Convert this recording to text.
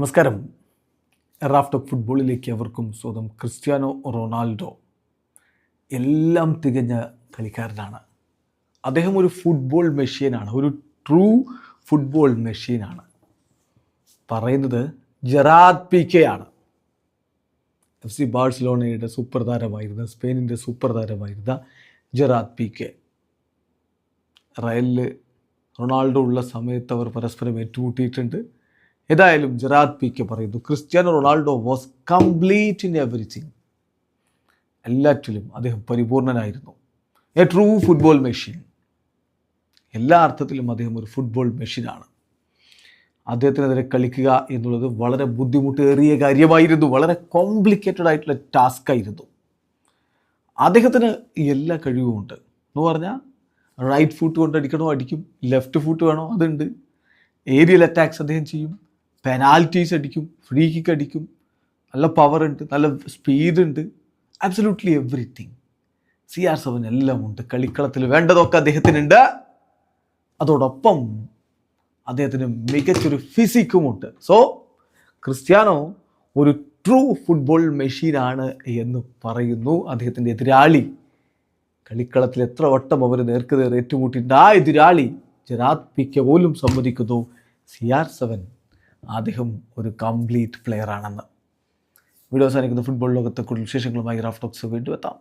നമസ്കാരം. Raft of ഫുട്ബോളിലേക്ക് അവർക്കും സ്വന്തം. ക്രിസ്ത്യാനോ റൊണാൾഡോ എല്ലാം തികഞ്ഞ കളിക്കാരനാണ്. അദ്ദേഹം ഒരു ഫുട്ബോൾ മെഷീനാണ്, ഒരു ട്രൂ ഫുട്ബോൾ മെഷീനാണ്. പറയുന്നത് ജെറാർഡ് പീക്കെ ആണ്. FC ബാഴ്സലോണയുടെ സൂപ്പർ താരമായിരുന്ന, സ്പെയിനിൻ്റെ സൂപ്പർ താരമായിരുന്ന ജെറാർഡ് പീക്കെ. റയലിൽ റൊണാൾഡോ ഉള്ള സമയത്ത് അവർ പരസ്പരം ഏറ്റുമുട്ടിയിട്ടുണ്ട്. ഏതായാലും ജെറാർഡ് പീക്കെ പറയുന്നു, Cristiano Ronaldo was complete in everything. എല്ലാറ്റിലും അദ്ദേഹം പരിപൂർണനായിരുന്നു. A true football machine. എല്ലാ അർത്ഥത്തിലും അദ്ദേഹം ഒരു ഫുട്ബോൾ മെഷീനാണ്. അദ്ദേഹത്തിനെതിരെ കളിക്കുക എന്നുള്ളത് വളരെ ബുദ്ധിമുട്ടേറിയ കാര്യമായിരുന്നു. വളരെ കോംപ്ലിക്കേറ്റഡ് ആയിട്ടുള്ള ടാസ്ക് ആയിരുന്നു. അദ്ദേഹത്തിന് എല്ലാ കഴിവുമുണ്ട് എന്ന് പറഞ്ഞാൽ, റൈറ്റ് ഫുട്ട് കൊണ്ട് അടിക്കണോ അടിക്കും, ലെഫ്റ്റ് ഫുട്ട് വേണോ അതുണ്ട്, ഏരിയൽ അറ്റാക്സ് അദ്ദേഹം ചെയ്യും, പെനാൽറ്റീസ് അടിക്കും, ഫ്രീ കിക്ക് അടിക്കും, നല്ല പവർ ഉണ്ട്, നല്ല സ്പീഡ് ഉണ്ട്, ആബ്സല്യൂട്ട്ലി എവറിത്തിങ്. CR7 എല്ലാം ഉണ്ട്. കളിക്കളത്തിൽ വേണ്ടതൊക്കെ അദ്ദേഹത്തിനുണ്ട്. അതോടൊപ്പം അദ്ദേഹത്തിന് മികച്ചൊരു ഫിസിക്കുമുണ്ട്. സോ ക്രിസ്ത്യാനോ ഒരു ട്രൂ ഫുട്ബോൾ മെഷീനാണ് എന്ന് പറയുന്നു അദ്ദേഹത്തിൻ്റെ എതിരാളി. കളിക്കളത്തിൽ എത്ര വട്ടം അവർ നേർക്കുനേർ ഏറ്റുമുട്ടിയിട്ട് ആ എതിരാളി ജെറാർഡ് പീക്കെ പോലും സമ്മതിക്കുന്നു CR7 അദ്ദേഹം ഒരു കംപ്ലീറ്റ് പ്ലെയർ ആണെന്ന്. വീഡിയോ അവസാനിക്കുന്ന ഫുട്ബോൾ ലോകത്തെ കൂടുതൽ വിശേഷങ്ങളുമായി റാഫ്റ്റ് ടോക്സ് വീണ്ടും എത്താം.